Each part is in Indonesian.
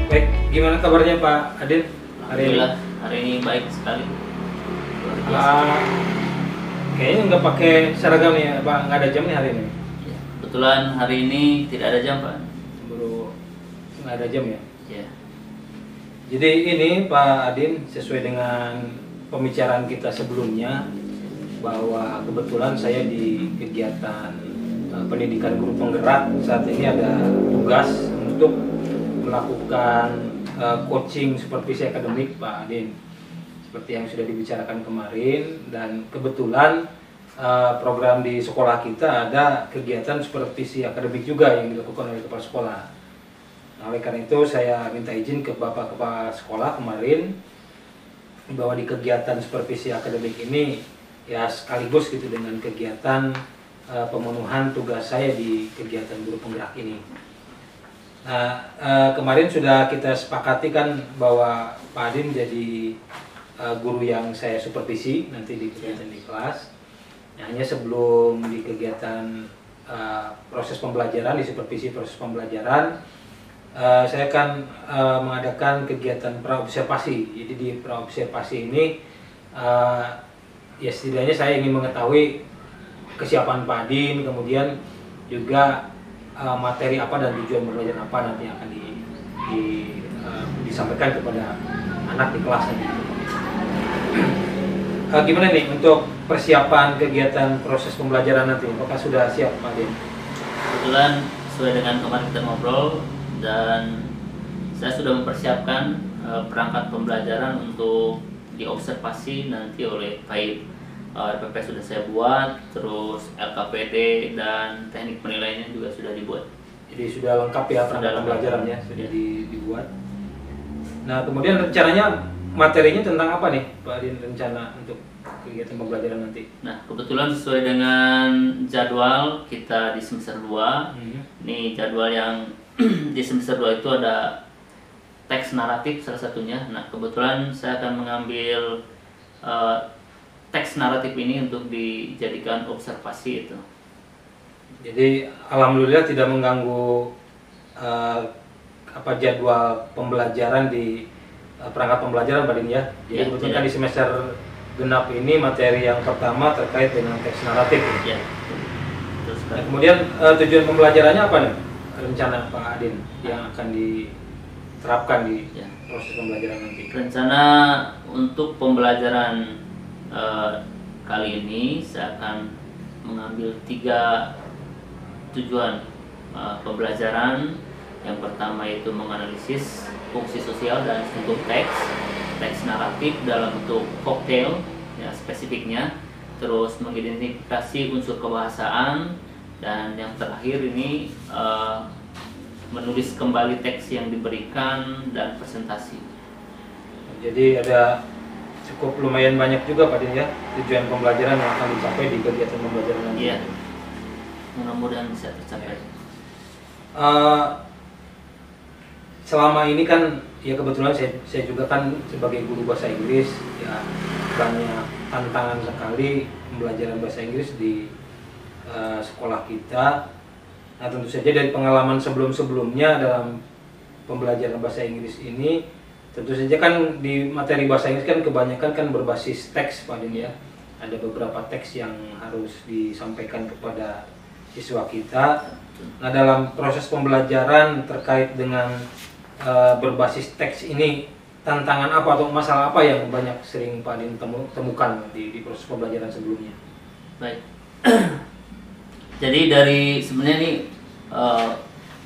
Baik, gimana kabarnya Pak Adin hari ini? Alhamdulillah, hari ini baik sekali. Luar biasa. Kayaknya nggak pakai seragam nih ya, Pak, nggak ada jam nih hari ini. Ya, kebetulan hari ini tidak ada jam, Pak. Baru nggak ada jam ya. Ya, Jadi ini Pak Adin sesuai dengan pembicaraan kita sebelumnya bahwa kebetulan saya di kegiatan pendidikan guru penggerak saat ini ada tugas untuk melakukan coaching supervisi akademik Pak Adin seperti yang sudah dibicarakan kemarin, dan kebetulan program di sekolah kita ada kegiatan supervisi akademik juga yang dilakukan oleh kepala sekolah. Nah, oleh karena itu saya minta izin ke Bapak Kepala Sekolah kemarin bahwa di kegiatan supervisi akademik ini ya sekaligus gitu dengan kegiatan pemenuhan tugas saya di kegiatan guru penggerak ini. Nah, kemarin sudah kita sepakati kan bahwa Pak Adin jadi guru yang saya supervisi nanti di kegiatan di kelas. Nah, hanya sebelum di kegiatan proses pembelajaran, di supervisi proses pembelajaran, saya akan mengadakan kegiatan praobservasi. Jadi di praobservasi ini ya setidaknya saya ingin mengetahui kesiapan Pak Adin, kemudian juga materi apa dan tujuan pembelajaran apa nanti yang akan disampaikan kepada anak di kelas nanti. Gimana nih untuk persiapan kegiatan proses pembelajaran nanti? Apakah sudah siap Pak Adin? kebetulan sesuai dengan kemarin kita ngobrol, dan saya sudah mempersiapkan perangkat pembelajaran untuk diobservasi nanti oleh PAID. RPP sudah saya buat, terus LKPD dan teknik penilaiannya juga sudah dibuat. Jadi sudah lengkap ya perangkat Sudah lengkap. pembelajarannya, sudah dibuat. Nah, kemudian rencananya materinya tentang apa nih Pak Adin, rencana untuk kegiatan pembelajaran nanti? Nah, kebetulan sesuai dengan jadwal kita di semester 2, ini jadwal yang di semester 2 itu ada teks naratif salah satunya. Nah, kebetulan saya akan mengambil teks naratif ini untuk dijadikan observasi itu. Jadi alhamdulillah tidak mengganggu jadwal pembelajaran di perangkat pembelajaran Pak Adin ya. Jadi Ya, kebetulan tidak. kan di semester genap ini materi yang pertama terkait dengan teks naratif. Ya, terus Nah, kemudian tujuan pembelajarannya apa nih? Rencana Pak Adin yang akan diterapkan di ya. proses pembelajaran nanti. Rencana untuk pembelajaran kali ini saya akan mengambil 3 tujuan pembelajaran. Yang pertama itu menganalisis fungsi sosial dan struktur teks naratif dalam bentuk koktail ya spesifiknya, terus mengidentifikasi unsur kebahasaan, dan yang terakhir ini menulis kembali teks yang diberikan dan presentasi. Jadi ada cukup lumayan banyak juga Pak Adin ya tujuan pembelajaran yang akan dicapai di kegiatan pembelajaran nanti. Iya, mudah-mudahan bisa tercapai. Selama ini kan ya kebetulan saya juga kan sebagai guru bahasa Inggris ya banyak tantangan sekali pembelajaran bahasa Inggris di sekolah kita. Nah, tentu saja dari pengalaman sebelumnya dalam pembelajaran bahasa Inggris ini, tentu saja kan di materi bahasa Inggris kan kebanyakan kan berbasis teks Pak Adin ya. Ada beberapa teks yang harus disampaikan kepada siswa kita. Nah, dalam proses pembelajaran terkait dengan berbasis teks ini, tantangan apa atau masalah apa yang banyak sering Pak Adin temukan di proses pembelajaran sebelumnya? Baik. Jadi dari sebenarnya ini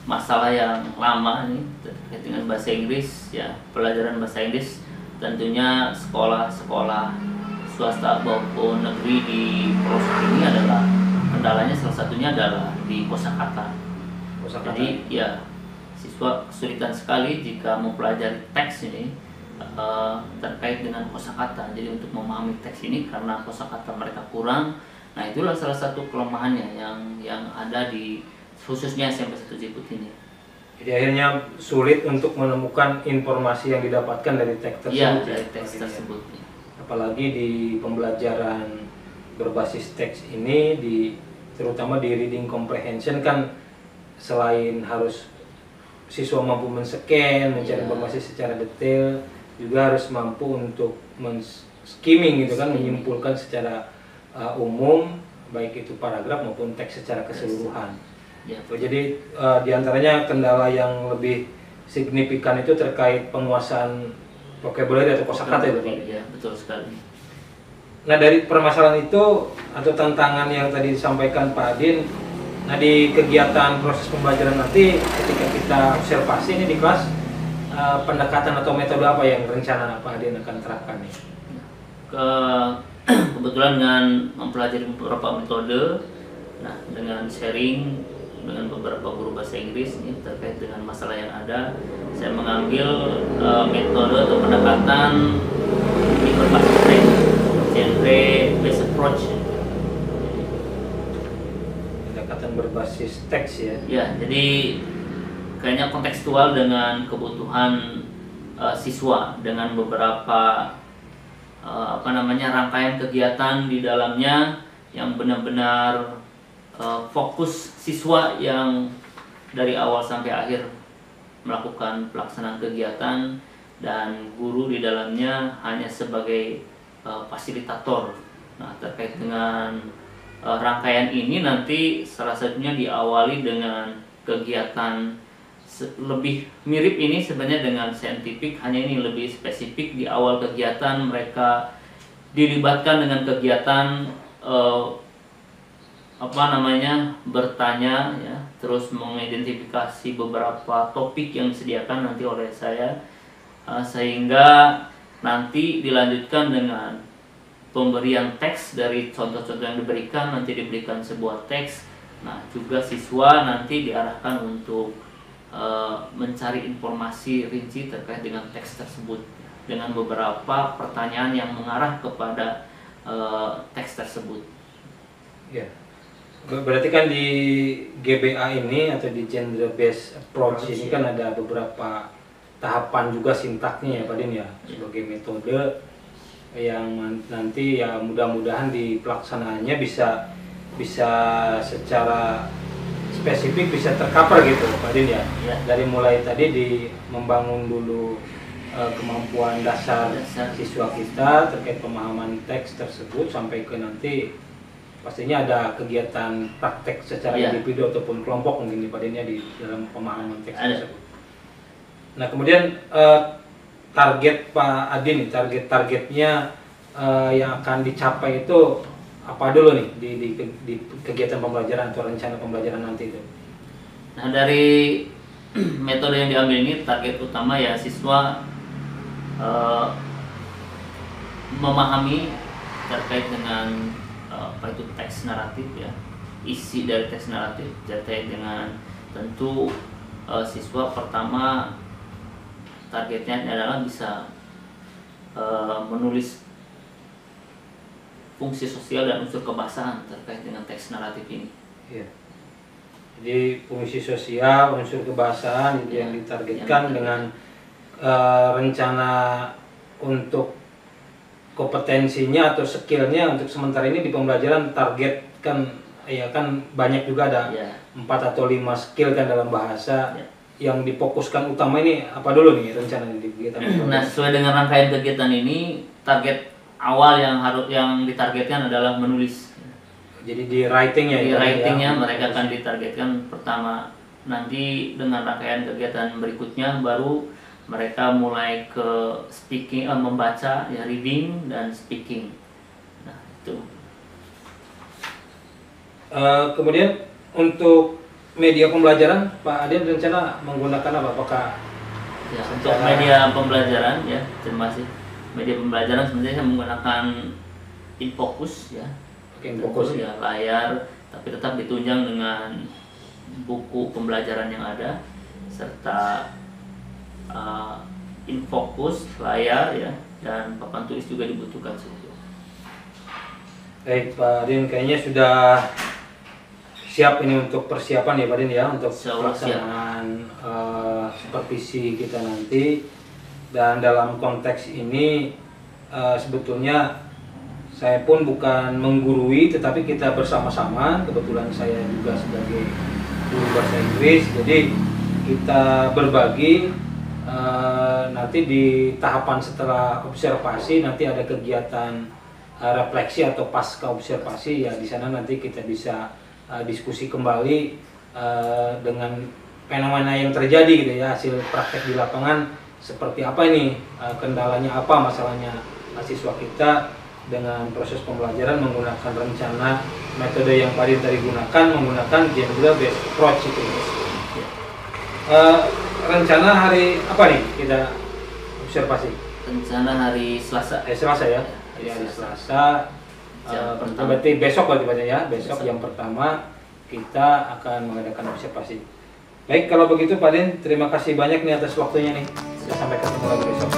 masalah yang lama nih terkait dengan bahasa Inggris ya, pelajaran bahasa Inggris tentunya sekolah-sekolah swasta maupun negeri di pelosok ini adalah kendalanya, salah satunya adalah di kosakata. Jadi ya siswa kesulitan sekali jika mempelajari teks ini terkait dengan kosakata. Jadi untuk memahami teks ini karena kosakata mereka kurang. Nah, itulah salah satu kelemahannya yang ada di khususnya SMP 1 Jiput ini. Jadi akhirnya sulit untuk menemukan informasi yang didapatkan dari teks tersebut. Iya, dari teks tersebut. Apalagi di pembelajaran berbasis teks ini, terutama di reading comprehension kan, selain harus siswa mampu men-scan, mencari Iya. informasi secara detail, juga harus mampu untuk skimming gitu kan, menyimpulkan secara umum, baik itu paragraf maupun teks secara keseluruhan. Ya. Jadi diantaranya kendala yang lebih signifikan itu terkait penguasaan vocabulary atau kosakata itu Pak. Ya, betul sekali. Nah dari permasalahan itu atau tantangan yang tadi disampaikan Pak Adin, nah di kegiatan proses pembelajaran nanti ketika kita observasi ini di kelas, pendekatan atau metode apa yang rencana Pak Adin akan terapkan nih? Kebetulan dengan mempelajari beberapa metode, nah dengan sharing dengan beberapa guru bahasa Inggris ini terkait dengan masalah yang ada, saya mengambil metode atau pendekatan di berbasis teks, genre based approach. Pendekatan berbasis teks ya. Ya, jadi kayaknya kontekstual dengan kebutuhan siswa, dengan beberapa rangkaian kegiatan di dalamnya yang benar-benar fokus siswa yang dari awal sampai akhir melakukan pelaksanaan kegiatan, dan guru di dalamnya hanya sebagai fasilitator. Nah, terkait dengan rangkaian ini nanti salah satunya diawali dengan kegiatan lebih mirip ini sebenarnya dengan saintifik, hanya ini lebih spesifik. Di awal kegiatan mereka dilibatkan dengan kegiatan bertanya ya, terus mengidentifikasi beberapa topik yang disediakan nanti oleh saya, sehingga nanti dilanjutkan dengan pemberian teks dari contoh-contoh yang diberikan. Nanti diberikan sebuah teks, nah juga siswa nanti diarahkan untuk mencari informasi rinci terkait dengan teks tersebut dengan beberapa pertanyaan yang mengarah kepada teks tersebut. Ya. Berarti kan di GBA ini atau di Gender Based Approach ini kan ada beberapa tahapan juga sintaknya ya Pak Din ya, sebagai metode yang nanti ya mudah-mudahan di pelaksanaannya bisa secara spesifik bisa tercover gitu Pak Din ya. Dari mulai tadi di membangun dulu kemampuan dasar siswa kita terkait pemahaman teks tersebut, sampai ke nanti pastinya ada kegiatan praktek secara individu ataupun kelompok mungkin Pak Din ya di dalam pemahaman teks tersebut. Nah kemudian target Pak Adin, targetnya yang akan dicapai itu apa dulu nih di kegiatan pembelajaran atau rencana pembelajaran nanti itu? Nah dari metode yang diambil ini target utama ya siswa memahami terkait dengan apa itu teks naratif ya, isi dari teks naratif terkait dengan tentu siswa pertama targetnya adalah bisa menulis fungsi sosial dan unsur kebahasaan terkait dengan teks naratif ini. Iya. Jadi fungsi sosial, unsur kebahasaan itu yang ditargetkan dengan rencana untuk kompetensinya atau skillnya untuk sementara ini di pembelajaran target kan ya kan banyak juga ada 4 atau 5 skill kan dalam bahasa yang difokuskan utama ini apa dulu nih rencana di kegiatan? Nah sesuai dengan rangkaian kegiatan ini target awal yang ditargetkan adalah menulis. Jadi di writingnya di writingnya mereka akan ditargetkan pertama, nanti dengan rangkaian kegiatan berikutnya baru mereka mulai ke speaking, membaca ya, reading dan speaking. Nah itu. Kemudian untuk media pembelajaran Pak Adin rencana menggunakan apa? Apakah ya, untuk media pembelajaran ya, terima kasih. Media pembelajaran sebenarnya saya menggunakan InFocus ya. InFocus ya, layar, tapi tetap ditunjang dengan buku pembelajaran yang ada serta InFocus, layar ya, dan papan tulis juga dibutuhkan. Baik Pak Adin, kayaknya sudah siap ini untuk persiapan ya Pak Din ya, untuk pelaksanaan supervisi kita nanti. Dan dalam konteks ini sebetulnya saya pun bukan menggurui, tetapi kita bersama-sama, kebetulan saya juga sebagai guru bahasa Inggris, jadi kita berbagi. Nanti di tahapan setelah observasi nanti ada kegiatan refleksi atau pasca observasi, ya di sana nanti kita bisa diskusi kembali dengan fenomena yang terjadi gitu ya, hasil praktek di lapangan seperti apa ini, kendalanya apa, masalahnya siswa kita dengan proses pembelajaran menggunakan rencana metode yang tadi gunakan, menggunakan genre based approach itu. Rencana hari apa nih kita observasi? Rencana hari Selasa. Selasa ya? Ya, hari Selasa. Berarti besok ya? Besok yang pertama kita akan mengadakan observasi. Baik, kalau begitu Pak Den, terima kasih banyak nih atas waktunya nih. Kita sampai ketemu lagi besok.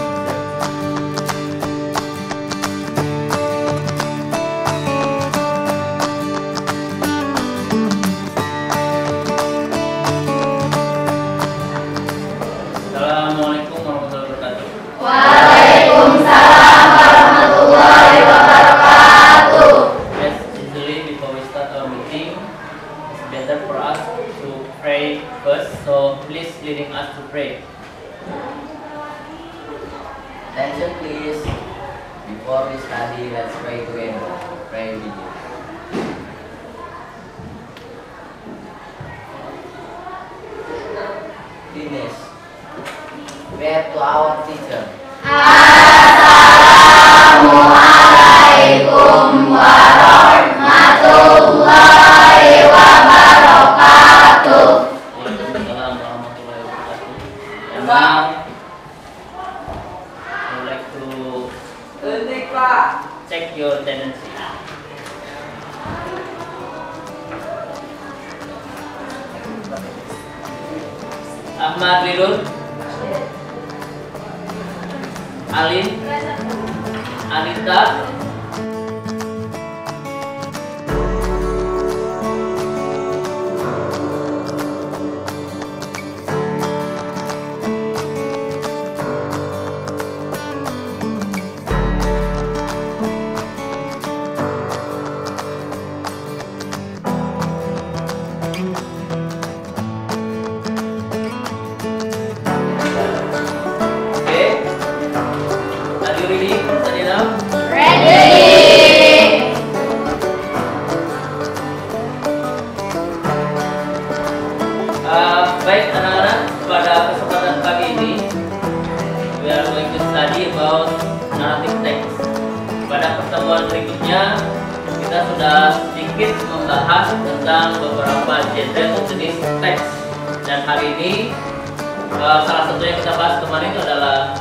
Assalamualaikum warahmatullahi wabarakatuh. Waalaikumsalam warahmatullahi wabarakatuh. Yes, usually before we start our meeting, it's better for us to pray first. So please leading us to pray. Attention please. Before we study, let's pray together. Pray with you. Finish. Pray to our teacher. Assalamualaikum warahmatullahi wabarakatuh. Waalaikumsalam warahmatullahi wabarakatuh. And now, I would like to check your tendency. Ahmad Ridul, Alin, Anita, okay. Are you ready? Study now? Baik anak-anak, pada kesempatan pagi ini we are going to study about narrative text. Pada pertemuan berikutnya kita sudah sedikit membahas tentang beberapa genre atau jenis teks, dan hari ini salah satu yang kita bahas kemarin itu adalah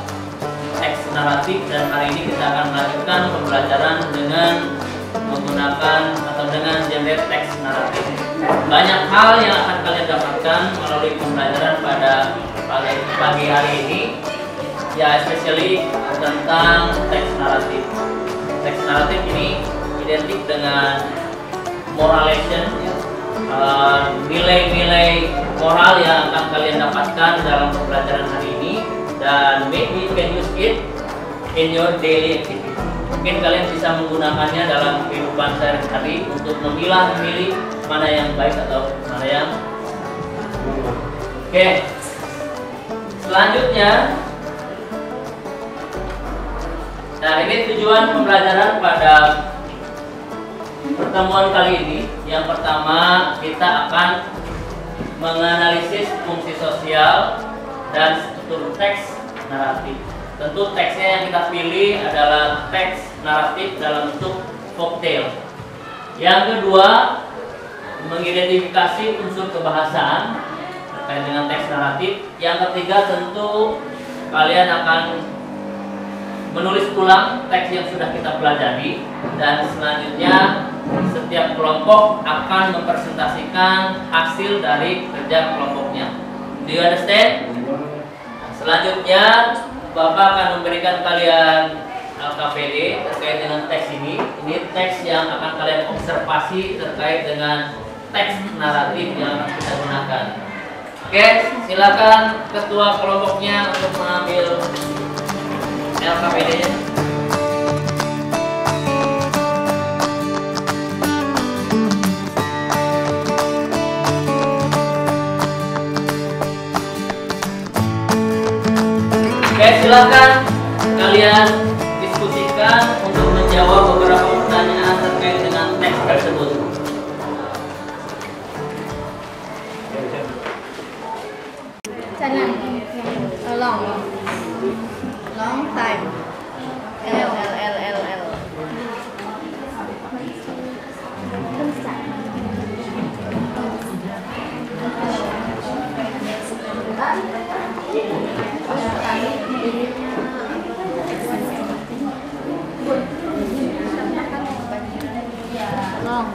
teks naratif, dan hari ini kita akan melanjutkan pembelajaran dengan menggunakan atau dengan genre teks naratif. Banyak hal yang akan kalian dapatkan melalui pembelajaran pada pagi hari ini, ya especially tentang teks naratif. Teks naratif ini identik dengan moralization, nilai-nilai moral yang akan kalian dapatkan dalam pembelajaran hari ini, dan maybe you can use it in your daily activity. Mungkin kalian bisa menggunakannya dalam kehidupan sehari-hari untuk memilih mana yang baik atau mana yang buruk. Oke. Selanjutnya, nah ini tujuan pembelajaran pada pertemuan kali ini. Yang pertama, kita akan menganalisis fungsi sosial dan struktur teks naratif. Tentu teksnya yang kita pilih adalah teks naratif dalam bentuk folktale. Yang kedua, mengidentifikasi unsur kebahasaan terkait dengan teks naratif. Yang ketiga, tentu kalian akan menulis ulang teks yang sudah kita pelajari, dan selanjutnya setiap kelompok akan mempresentasikan hasil dari kerja kelompoknya. Do you understand? Selanjutnya Bapak akan memberikan kalian LKPD terkait dengan teks ini. Ini teks yang akan kalian observasi terkait dengan teks naratif yang akan kita gunakan. Oke, silakan ketua kelompoknya untuk mengambil LKPD-nya. Oke, silakan kalian diskusikan untuk menjawab beberapa pertanyaan terkait dengan teks tersebut. Channel long time L. Long.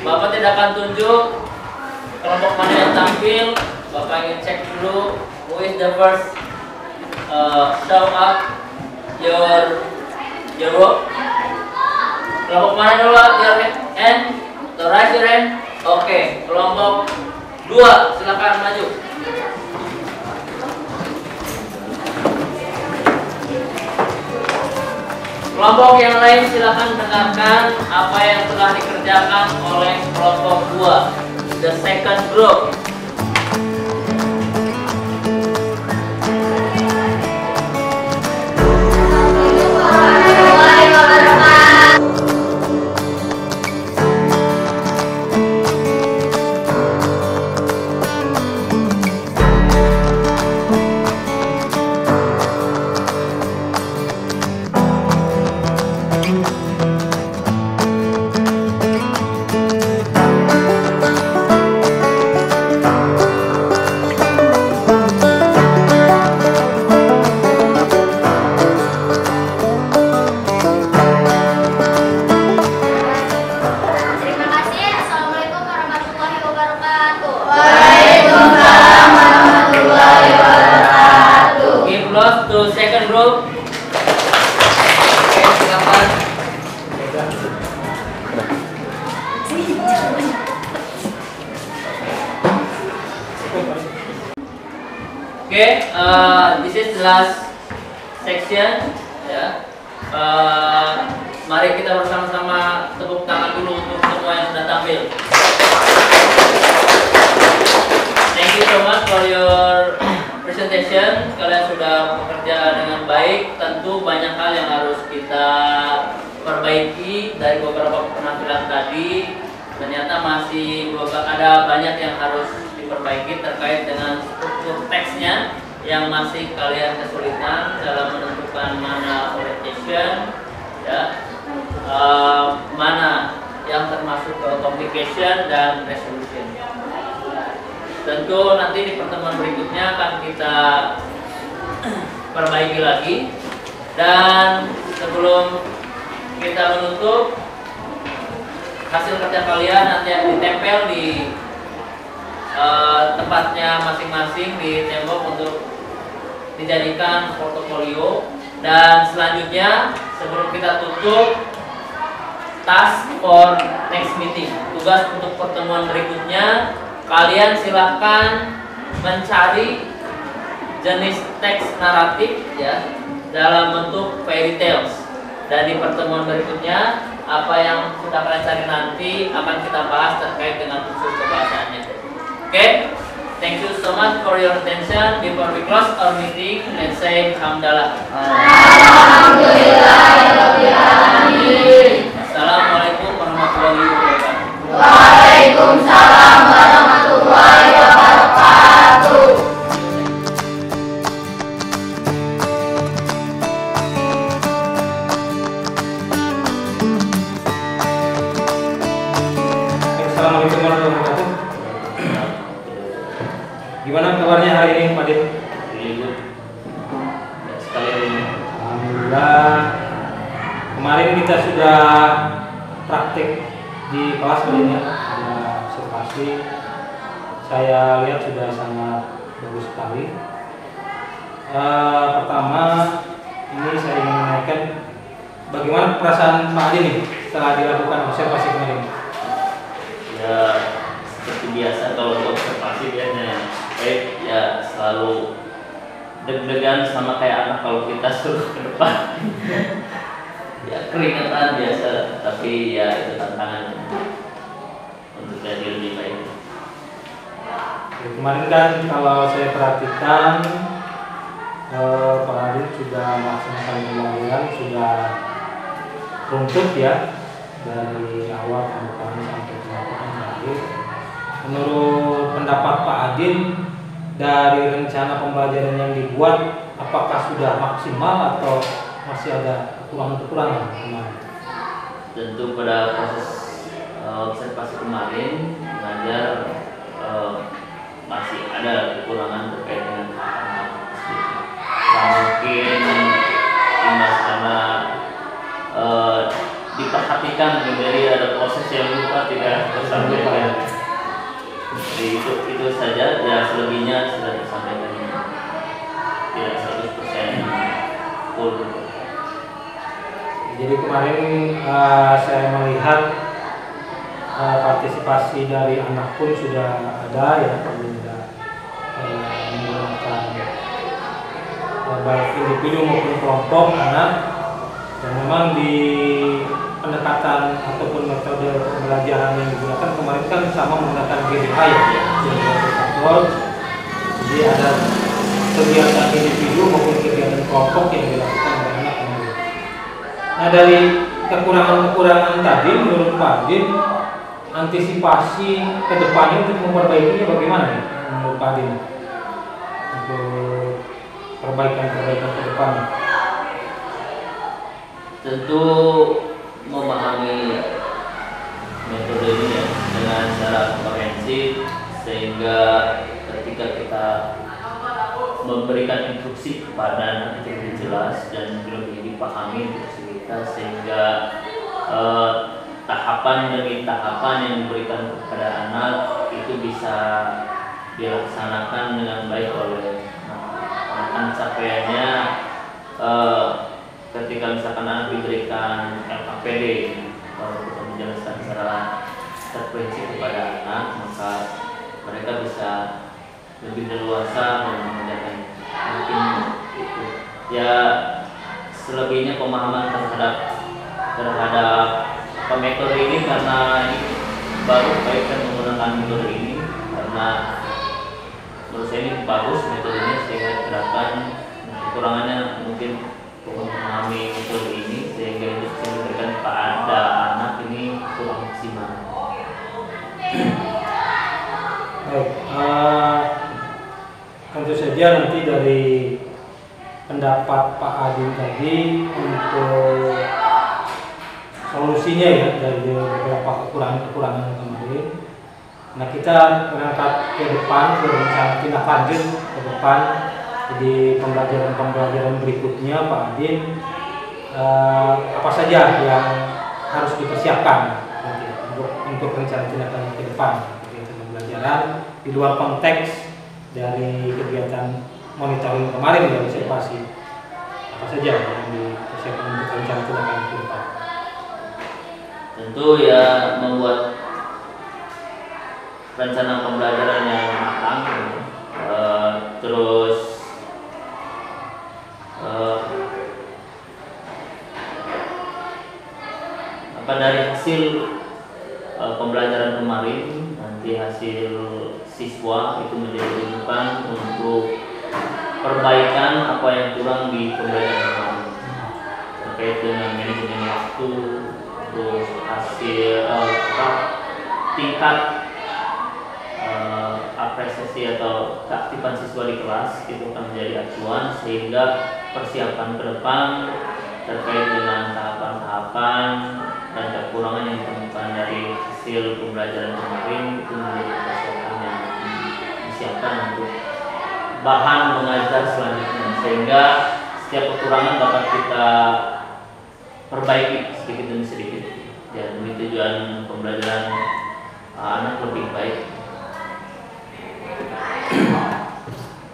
Bapak tidak akan tunjuk kelompok mana yang tampil. Bapak ingin cek dulu who is the first show up your work. Kelompok mana dulu your hand? To raise your hand. Oke, kelompok 2 silakan maju. Kelompok yang lain silakan dengarkan apa yang telah dikerjakan oleh kelompok 2, the second group. To second group. Oke, silakan. Oke, this is the last section ya. Mari kita bersama-sama tepuk tangan dulu untuk semua yang sudah tampil. Thank you so much for your presentation. Kalian sudah bekerja dengan baik. Tentu banyak hal yang harus kita perbaiki dari beberapa penampilan tadi. Ternyata masih ada banyak yang harus diperbaiki terkait dengan struktur teksnya yang masih kalian kesulitan dalam menentukan mana orientation, ya, mana yang termasuk ke communication dan resolution. Tentu nanti di pertemuan berikutnya akan kita perbaiki lagi. Dan sebelum kita menutup, hasil kerja kalian nanti akan ditempel di tempatnya masing-masing di tembok untuk dijadikan portofolio. Dan selanjutnya sebelum kita tutup, task for next meeting, tugas untuk pertemuan berikutnya, kalian silakan mencari jenis teks naratif ya dalam bentuk fairy tales. Dan di pertemuan berikutnya apa yang sudah kalian cari nanti akan kita bahas terkait dengan unsur kebahasaannya. Oke, thank you so much for your attention. Before we close our meeting, let's say Alhamdulillah. Assalamualaikum warahmatullahi wabarakatuh. Waalaikumsalam warahmatullahi wabarakatuh. Assalamualaikum warahmatullahi wabarakatuh. Gimana kabarnya hari ini, Pak Din? Good. Sekali kemarin kita sudah praktek di kelas ini ya, ada observasi. Saya lihat sudah sangat bagus sekali. Pertama, ini saya ingin menanyakan bagaimana perasaan Pak Adi nih setelah dilakukan observasi kemarin? Ya seperti biasa kalau di observasi biasanya baik ya, selalu deg-degan sama kayak anak kalau kita suruh ke depan. Ya keringetan biasa, tapi ya itu tantangan untuk jadi lebih baik. Kemarin kan kalau saya perhatikan Pak Adi sudah melaksanakan pembelajaran, sudah runtut ya dari awal pembukaan sampai penutupan terakhir. Menurut pendapat Pak Adin, dari rencana pembelajaran yang dibuat, apakah sudah maksimal atau masih ada kekurangan-kekurangan? Tentu pada proses observasi kemarin mengajar masih ada kekurangan terkait dengan tahapan tersebut. Mungkin imbas karena diperhatikan dari ada proses yang lupa tidak tersampaikan. Jadi itu saja, ya selebihnya sudah tersampaikan, tidak 100% full. Jadi kemarin saya melihat partisipasi dari anak pun sudah ada ya, sudah menggunakan baik individu maupun kelompok anak, dan memang di pendekatan ataupun metode pembelajaran yang digunakan kemarin kan sama menggunakan GBH ya, jadi ada kegiatan individu maupun kegiatan kelompok yang dilakukan oleh anak kemarin. Nah, dari kekurangan-kekurangan tadi menurut Pak Adin, antisipasi ke depannya untuk memperbaikinya bagaimana nih menurut Pak Adin untuk perbaikan ke depannya? Tentu memahami metode ini ya, dengan secara komprehensif, sehingga ketika kita memberikan instruksi kepada anak itu lebih jelas dan lebih dipahami instruksi kita, sehingga tahapan demi tahapan yang diberikan kepada anak itu bisa dilaksanakan dengan baik oleh anak. Capaiannya ketika misalkan anak diberikan LKPD, kalau kita menjelaskan secara terperinci kepada anak, maka mereka bisa lebih leluasa mengerjakan. Mungkin itu ya, selebihnya pemahaman terhadap metode ini, karena ini baru baik kan menggunakan metode ini, karena menurut saya ini bagus metodenya, sehingga terapkan. Kekurangannya mungkin memahami metode ini sehingga itu bisa diberikan pada anak ini kurang maksimal. Baik, tentu saja nanti dari pendapat Pak Adin tadi untuk solusinya ya dari beberapa kekurangan kemarin. Nah, kita berangkat ke depan, ke rencana tindak lanjut ke depan di pembelajaran berikutnya, Pak Adin, apa saja yang harus dipersiapkan nanti untuk rencana tindak lanjut ke depan kegiatan pembelajaran di luar konteks dari kegiatan monitoring kemarin dari observasi, apa saja yang dipersiapkan untuk rencana tindak lanjut ke depan? Tentu ya, membuat rencana pembelajaran yang matang, terus dari hasil pembelajaran kemarin, nanti hasil siswa itu menjadi rujukan untuk perbaikan apa yang kurang di pembelajaran kemarin terkait dengan manajemen waktu, terus hasil tingkat apresiasi atau keaktifan siswa di kelas itu akan menjadi acuan, sehingga persiapan ke depan terkait dengan tahapan-tahapan dan kekurangan yang ditemukan dari hasil pembelajaran kemarin itu menjadi persiapan yang disiapkan untuk bahan mengajar selanjutnya, sehingga setiap kekurangan dapat kita perbaiki sedikit demi sedikit ya, demi tujuan pembelajaran anak lebih baik.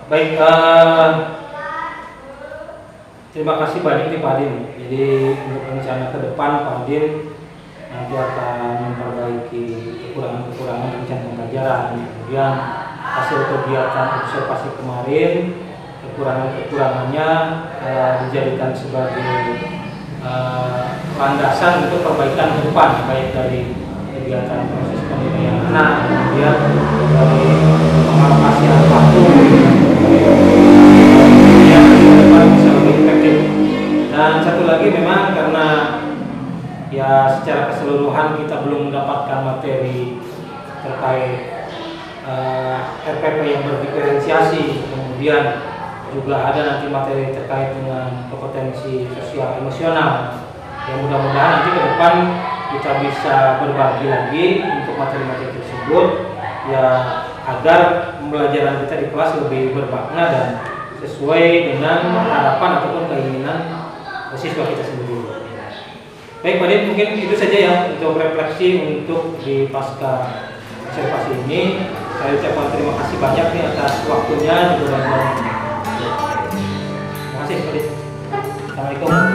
Baik, terima kasih banyak nih Pak Adin. Jadi untuk rencana ke depan Pak Adin nanti akan memperbaiki kekurangan-kekurangan rencana pembelajaran. Kemudian hasil kegiatan observasi kemarin, kekurangan-kekurangannya dijadikan sebagai landasan untuk perbaikan ke depan, baik dari kegiatan proses penilaian anak, kemudian dari pengalokasian waktu, yang ke depan bisa lebih efektif. Dan satu lagi memang karena ya secara keseluruhan kita belum mendapatkan materi terkait RPP yang berdiferensiasi, kemudian juga ada nanti materi terkait dengan kompetensi sosial emosional. Yang mudah-mudahan nanti ke depan kita bisa berbagi lagi untuk materi-materi tersebut ya, agar pembelajaran kita di kelas lebih bermakna dan sesuai dengan harapan ataupun keinginan siswa kita sendiri. Baik Pak Adin, mungkin itu saja ya untuk refleksi untuk di pasca observasi ini. Saya ucapkan terima kasih banyak nih atas waktunya juga dan terima kasih Pak Adin. Assalamualaikum.